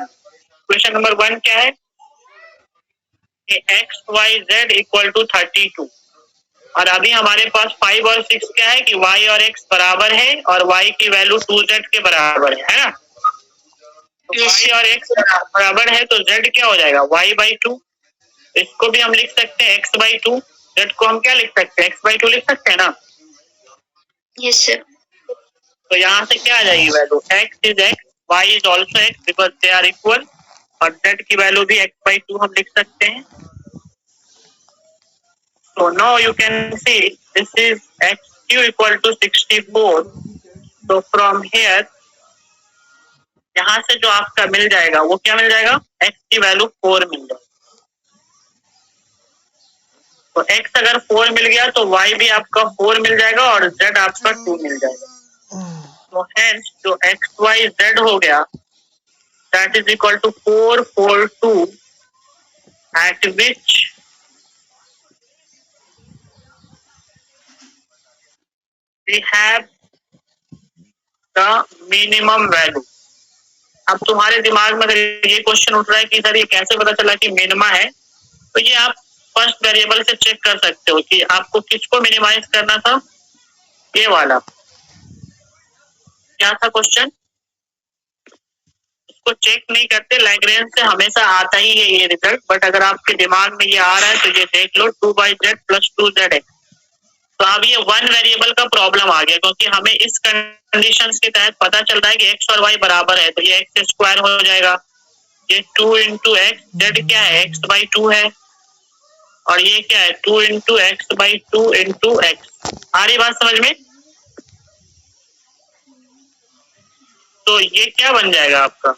A: equation number 1 क्या है कि x Y z equal to 32। और अभी हमारे पास 5 और 6 क्या है कि y और x बराबर है और y की वैल्यू 2z के बराबर है ना? तो
B: Yes.
A: y और x बराबर है तो z क्या हो जाएगा? y by 2। इसको भी हम लिख सकते हैं x बाई 2। z को हम क्या लिख सकते हैं? x बाई 2 लिख सकते हैं ना?
B: Yes, sir.
A: तो यहाँ से क्या आ जाएगी value? x is x, y is also x because they are equal, और z की वैल्यू भी x बाई 2 हम लिख सकते हैं। So now you can see this is xq equal to 64. So from here यहाँ से जो आपका मिल जाएगा वो क्या मिल जाएगा? x की वैल्यू 4 मिल जाएगा। तो x अगर 4 मिल गया तो y भी आपका 4 मिल जाएगा और z आपका 2 मिल जाएगा। तो hence जो x y z हो गया that is equal to 4 4 2 at which we have the minimum value। अब तुम्हारे दिमाग में अगर ये क्वेश्चन उठ रहा है कि सर ये कैसे पता चला कि मिनिमा है, तो ये आप फर्स्ट वेरिएबल से चेक कर सकते हो कि आपको किसको मिनिमाइज करना था। ये वाला क्या था क्वेश्चन? इसको चेक नहीं करते, लैग्रेंज से हमेशा आता ही है ये रिजल्ट। बट अगर आपके दिमाग में ये आ रहा है तो ये देख लो 2/z प्लस 2zx। तो अब ये वन वेरिएबल का प्रॉब्लम आ गया, क्योंकि हमें इस कंडीशंस के तहत पता चल रहा है कि x और y बराबर है, तो ये x स्क्वायर हो जाएगा। ये 2 इंटू एक्स, जेड क्या है? x बाई 2 है, और ये क्या है 2 into X by 2 into X. आ रही बात समझ में? तो ये क्या बन जाएगा आपका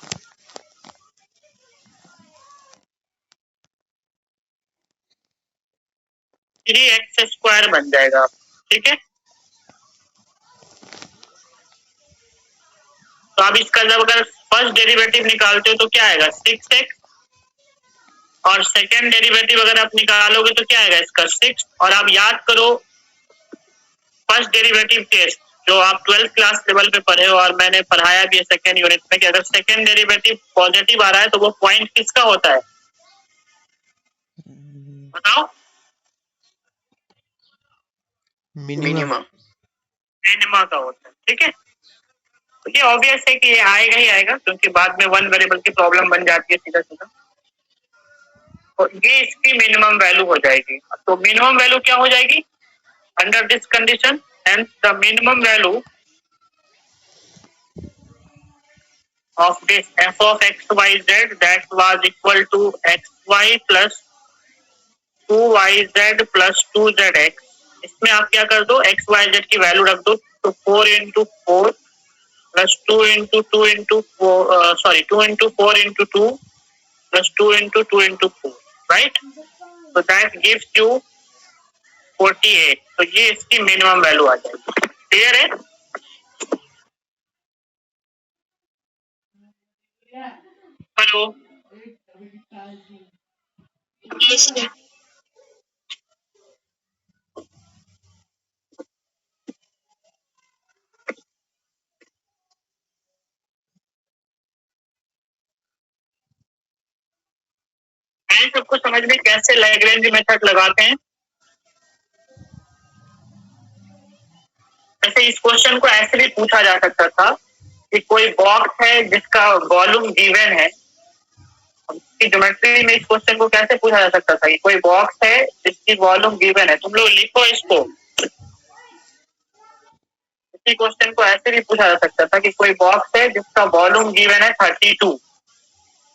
A: 3x² बन जाएगा। ठीक है, तो आप इसका जब अगर फर्स्ट डेरिवेटिव निकालते हो तो क्या आएगा 6x, और सेकेंड डेरिवेटिव अगर आप निकालोगे तो क्या आएगा इसका 6। और आप याद करो फर्स्ट डेरिवेटिव टेस्ट जो आप 12th क्लास लेवल पे पढ़े हो, और मैंने पढ़ाया भी है सेकेंड यूनिट में, कि अगर सेकेंड डेरिवेटिव पॉजिटिव आ रहा है तो वो पॉइंट किसका होता है बताओ?
D: मिनिमम।
A: मिनिमा का होता है। ठीक है, तो ये ऑब्वियस है कि ये आएगा ही आएगा, क्योंकि बाद में वन वेरिएबल की प्रॉब्लम बन जाती है सीधा सीधा। तो ये इसकी मिनिमम वैल्यू हो जाएगी। तो मिनिमम वैल्यू क्या हो जाएगी under this condition? And the minimum value of this f of xyz that was equal to xy plus 2yz plus 2zx, इसमें आप क्या कर दो xyz की वैल्यू रख दो, तो 4 into 4 plus 2 into 2 into 4 sorry 2 into 4 into 2 plus 2 into 2 into 4, right? तो दैट गिव्स यू 48। तो ये इसकी मिनिमम वैल्यू आ जाएगी। क्लियर है? Hello,
B: yes sir.
A: सबको समझ में कैसे लैग्रेंज मेथड लगाते हैं? जैसे इस क्वेश्चन को ऐसे भी पूछा जा सकता था कि कोई बॉक्स है जिसका वॉल्यूम गिवन है। ज्योमेट्री में इस क्वेश्चन को कैसे पूछा जा सकता था कि कोई बॉक्स है जिसकी वॉल्यूम गिवन है। तुम लोग लिखो इसको। इसी क्वेश्चन को ऐसे भी पूछा जा सकता था कि कोई बॉक्स है जिसका वॉल्यूम गिवन है 32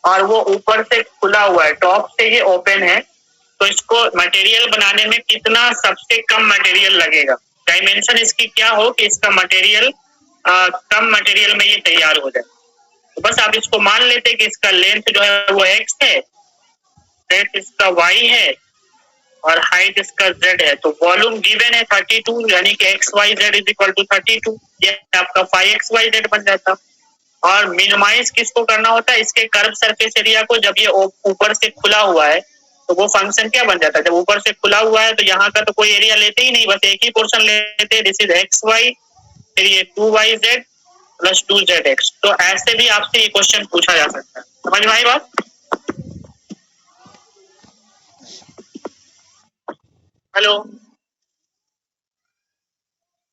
A: और वो ऊपर से खुला हुआ है, टॉप से ये ओपन है, तो इसको मटेरियल बनाने में कितना सबसे कम मटेरियल लगेगा? डायमेंशन इसकी क्या हो कि इसका मटेरियल कम मटेरियल में ये तैयार हो जाए। तो बस आप इसको मान लेते कि इसका लेंथ जो है वो x है, ब्रेड्थ इसका y है और हाइट इसका z है। तो वॉल्यूम गिवन है 32, यानी कि xyz इज इक्वल टू 32। ये आपका 5xyz बन जाता। और मिनिमाइज किसको करना होता है? इसके कर्व सरफेस एरिया को। जब ये ऊपर से खुला हुआ है तो वो फंक्शन क्या बन जाता है? जब ऊपर से खुला हुआ है तो यहाँ का तो कोई एरिया लेते ही नहीं, बस एक ही पोर्शन लेते हैं, दिस इज xy, फिर ये 2yz प्लस 2zx। तो ऐसे भी आपसे ये क्वेश्चन पूछा जा सकता है। समझ में आई बात? हेलो,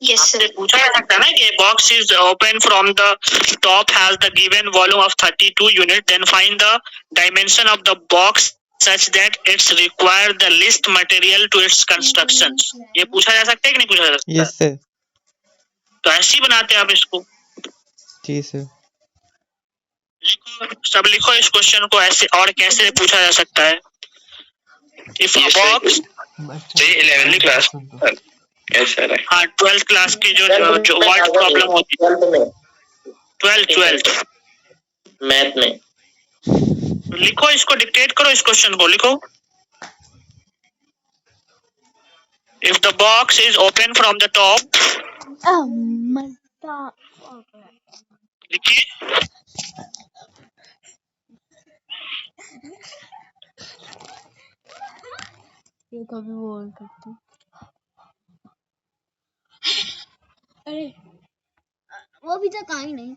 B: यस
A: आपसे
B: सर।
A: पूछा जा सकता है ना कि box is open from the top has the given volume of 32 unit, then find the dimension of the box such that it's require the least material to its constructions। ये पूछा जा सकता है कि नहीं पूछा जा सकता?
D: Yes sir.
A: तो ऐसे ही बनाते हैं आप इसको।
D: जी सर।
A: लिखो, सब लिखो इस क्वेश्चन को ऐसे। और कैसे पूछा जा सकता है? If a box
C: 11th class. Yes sir.
A: हाँ 12th क्लास की जो वर्ड प्रॉब्लम होती है 12th
C: मैथ में।
A: लिखो, इसको डिक्टेट करो, इस क्वेश्चन को लिखो। If the box is open from the top, लिखिए।
E: ये कभी बोल सकते। अरे वो अभी तक आई नहीं।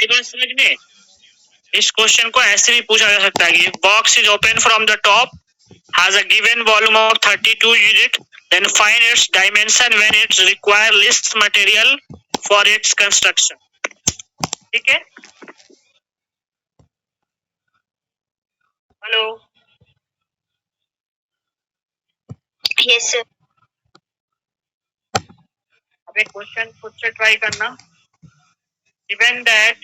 A: बात समझ में? इस क्वेश्चन को ऐसे भी पूछा जा सकता है कि box is open from the top, has a given volume of 32 unit, then find its dimension when it require least material for its construction. ठीक है? Hello,
B: yes sir.
A: अब एक क्वेश्चन खुद से ट्राई करना। Given that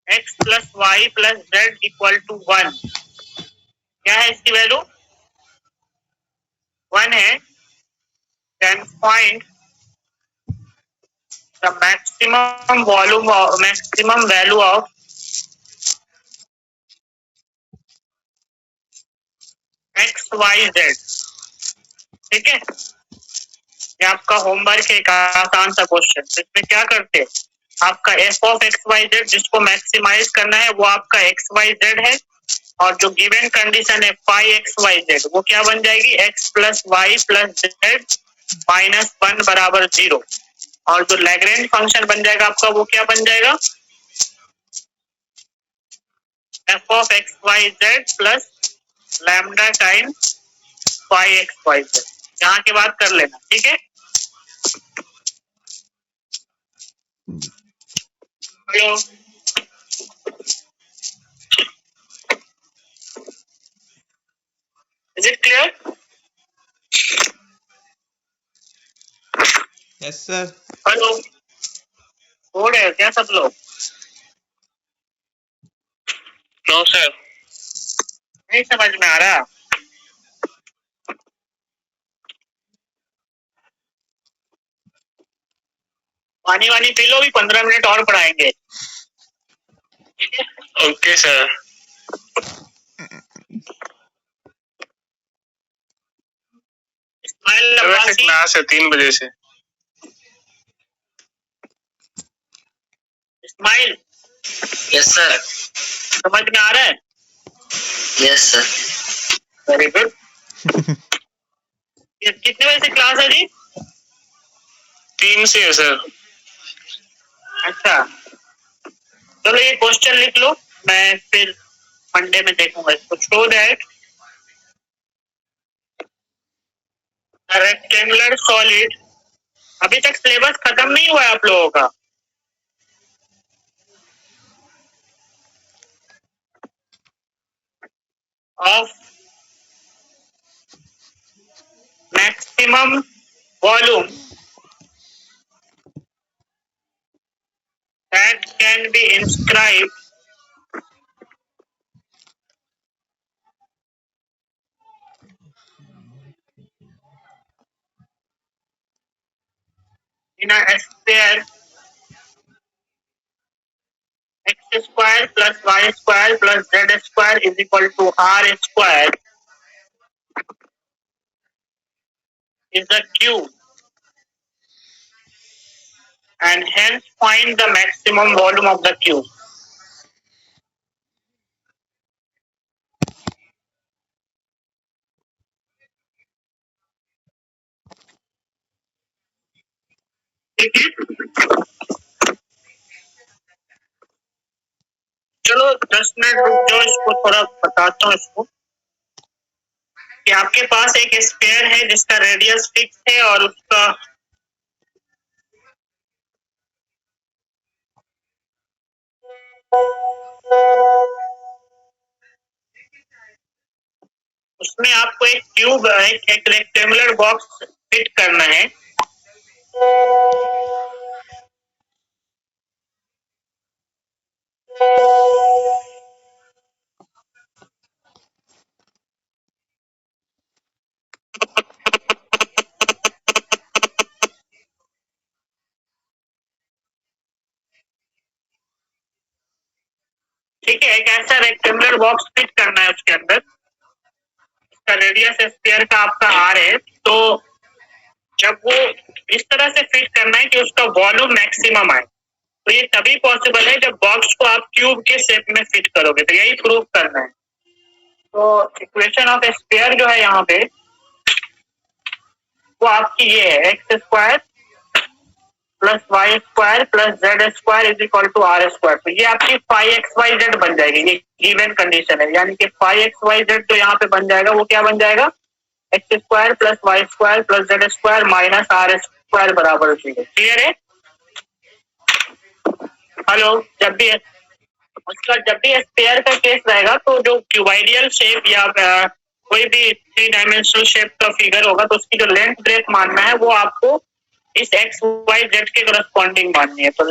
A: x plus y plus z equal to 1, क्या है इसकी वैल्यू? 1 है। Then find the maximum value of x, y, z। ठीक है, ये आपका होमवर्क है, एक आसान सा क्वेश्चन। इसमें क्या करते हैं, आपका f of x Y z जिसको मैक्सिमाइज करना है वो आपका एक्स वाई जेड है, और जो गिवन कंडीशन है फाई एक्स वाई जेड वो क्या बन जाएगी, x plus y plus z minus 1 बराबर 0, और जो लैग्रेंज फंक्शन बन जाएगा आपका वो क्या बन जाएगा, f of x Y z plus lambda times phi x Y z. यहाँ के बाद कर लेना, ठीक है? Hello, is it clear?
D: Yes sir.
A: Hello, हो रहे हो क्या सब लोग?
C: No sir.
A: नहीं समझ में आ रहा? पानी वानी पी लो, भी 15 मिनट और पढ़ाएंगे।
C: Okay sir.
A: इस्माइल
C: वैसे
A: अब्बासी,
C: क्लास है 3 बजे से।
A: Ismail
C: yes sir.
A: समझ में आ रहा है?
C: Yes sir.
A: Very good. कितने बजे से क्लास है जी?
C: 3 से है सर।
A: अच्छा, चलो ये क्वेश्चन लिख लो, मैं फिर मंडे में देखूंगा इसको। शो दैट रेक्टेंगुलर सॉलिड, अभी तक सिलेबस खत्म नहीं हुआ है आप लोगों का। Of maximum volume that can be inscribed in a sphere x square plus y square plus z square is equal to r square is a cube, and hence find the maximum volume of the cube. ठीक है, चलो 10 minute रुक जाओ, इसको थोड़ा बताता हूँ इसको कि आपके पास एक स्फीयर है जिसका रेडियस फिक्स है और उसमें आपको एक क्यूब, एक रेक्टेंगुलर बॉक्स फिट करना है। ठीक है, एक ऐसा रेक्टेंगुलर बॉक्स फिट करना है, उसके अंदर इसका रेडियस स्फीयर का आपका आर है। तो जब वो इस तरह से फिट करना है कि उसका वॉल्यूम मैक्सिमम आए, तो ये तभी पॉसिबल है जब बॉक्स को आप क्यूब के शेप में फिट करोगे, तो यही प्रूव करना है। तो इक्वेशन ऑफ स्फीयर जो है यहाँ पे वो आपकी ये है, x square plus y square plus z square is equal to r square. तो ये आपकी फाइव एक्स वाई जेड बन जाएगी, ये गिवन कंडीशन है, यानी कि फाइव एक्स वाई जेड जो यहाँ पे बन जाएगा वो क्या बन जाएगा, x square plus y square plus z square minus r square बराबर 0। क्लियर है? हेलो, जब भी स्फीयर का केस रहेगा तो जो क्यूबाइडियल शेप या कोई भी थ्री डायमेंशनल शेप का फिगर होगा तो उसकी जो लेंथ ब्रेथ मानना है वो आपको इस एक्स वाई जेड के करस्पॉन्डिंग माननी है। तो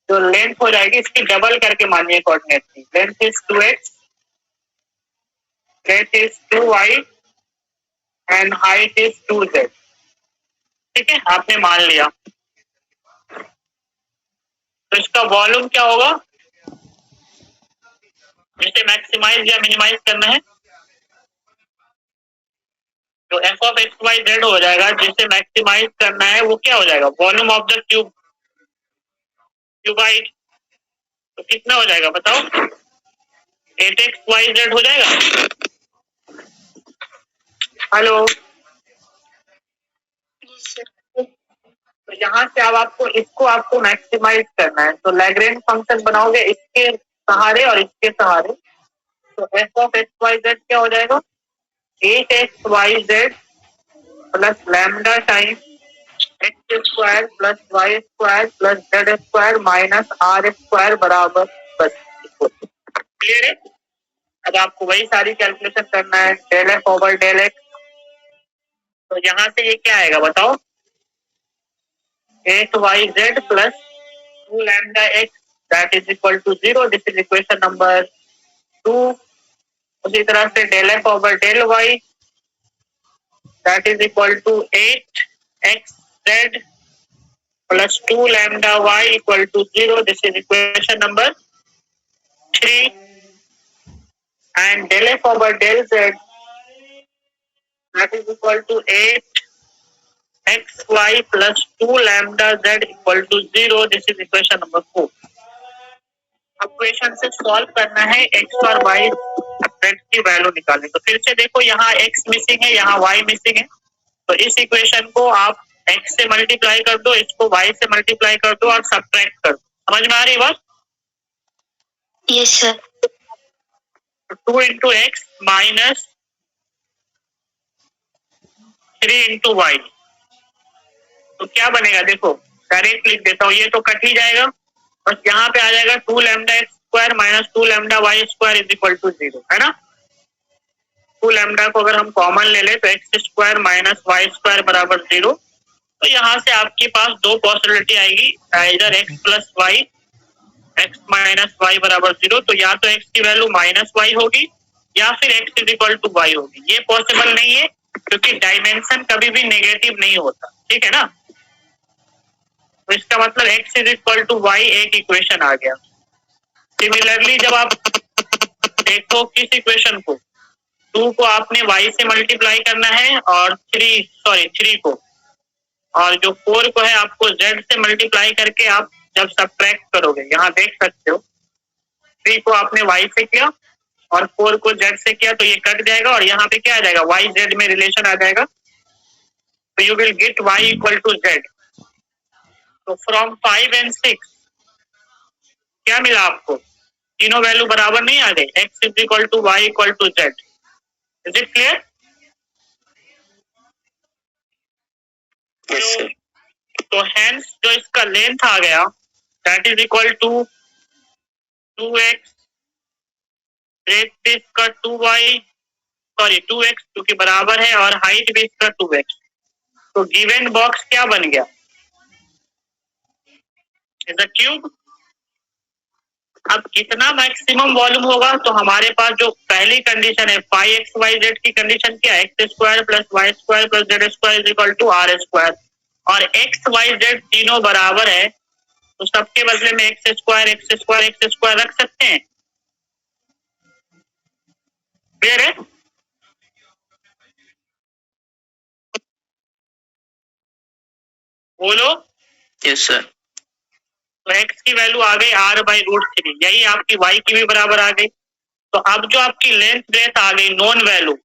A: जो लेंथ हो जाएगी इसकी डबल करके मानिए कोऑर्डिनेट की। Length is 2x, breadth is 2y and height is 2z। ठीक है, आपने मान लिया। तो इसका वॉल्यूम क्या होगा, इसे मैक्सिमाइज या मिनिमाइज करना है। जो f of x Y z हो जाएगा जिसे मैक्सिमाइज करना है वो क्या हो जाएगा, वॉल्यूम ऑफ द क्यूबाइड। तो कितना हो जाएगा बताओ, 8xyz हो जाएगा। हेलो, तो यहाँ से अब आपको मैक्सिमाइज करना है। तो लैग्रेंज फंक्शन बनाओगे इसके सहारे और इसके सहारे। तो f of x Y z क्या हो जाएगा, 8xyz plus lambda time x square plus y square plus z square minus r square बराबर बस। क्लियर है? अब आपको वही सारी कैलकुलेशन करना है, del f over del x. तो यहाँ से ये क्या आएगा बताओ, 8yz plus 2 lambda x that is equal to 0। This is equation number 2। उसी तरह से del f over del y that is equal to 8xz plus 2 lambda y equal to 0। This is equation number 3। And del f over del z that is equal to 8xy plus 2 lambda z equal to 0। This is equation number 4। अब question से solve करना है x और Y Z की value निकालनी। तो फिर से देखो, यहाँ एक्स मिसिंग है, यहाँ वाई मिसिंग है। तो इस इक्वेशन को आप एक्स से मल्टीप्लाई कर दो, इसको वाई से मल्टीप्लाई कर दो और सब्ट्रैक्ट कर दो। समझ में आ रही बात?
B: Yes sir.
A: 2 into x minus 3 into y. तो क्या बनेगा देखो, डायरेक्ट लिख देता हूँ, ये तो कट ही जाएगा। बस यहाँ पे आ जाएगा 2 lambda x square minus 2 lambda y square is equal to 0, है ना। 2 लैम्डा को अगर हम कॉमन ले ले तो x square minus y square बराबर 0। तो यहाँ से आपके पास दो पॉसिबिलिटी आएगी, इधर x plus y, x minus y बराबर 0। तो या तो एक्स की वैल्यू माइनस वाई होगी या फिर x is equal to y होगी। ये पॉसिबल नहीं है क्योंकि डायमेंशन कभी भी नेगेटिव नहीं होता, ठीक है ना। तो इसका मतलब x is equal to y एक इक्वेशन आ गया। सिमिलरली जब आप देखो किस इक्वेशन को, 2 को आपने y से मल्टीप्लाई करना है और 3 को, और जो 4 को है आपको z से मल्टीप्लाई करके आप जब सब्ट्रैक्ट करोगे, यहाँ देख सकते हो 3 को आपने y से किया और 4 को z से किया तो ये कट जाएगा और यहाँ पे क्या आ जाएगा, y z में रिलेशन आ जाएगा। तो you will get y equal to z। तो फ्रॉम 5 एंड 6 क्या मिला आपको, तीनों वैल्यू बराबर नहीं आ गए, x is equal to y equal to z। Is it clear? तो हेंस जो इसका लेंथ आ गया that is equal to 2x, breadth इसका 2x क्योंकि बराबर है और हाइट भी इसका 2x। तो गिवन बॉक्स क्या बन गया, इज अ क्यूब। अब कितना मैक्सिमम वॉल्यूम होगा, तो हमारे पास जो पहली कंडीशन है 5xyz की कंडीशन क्या है, x square plus y square plus z square is equal to r square. और एक्स वाई जेड तीनों बराबर है तो सबके बदले में एक्स स्क्वायर रख सकते हैं। क्लियर है? बोलो।
C: Yes sir.
A: तो x की वैल्यू आ गई r/√3, यही आपकी y की भी बराबर आ गई। तो अब जो आपकी लेंथ ब्रेथ आ गई नॉन वैल्यू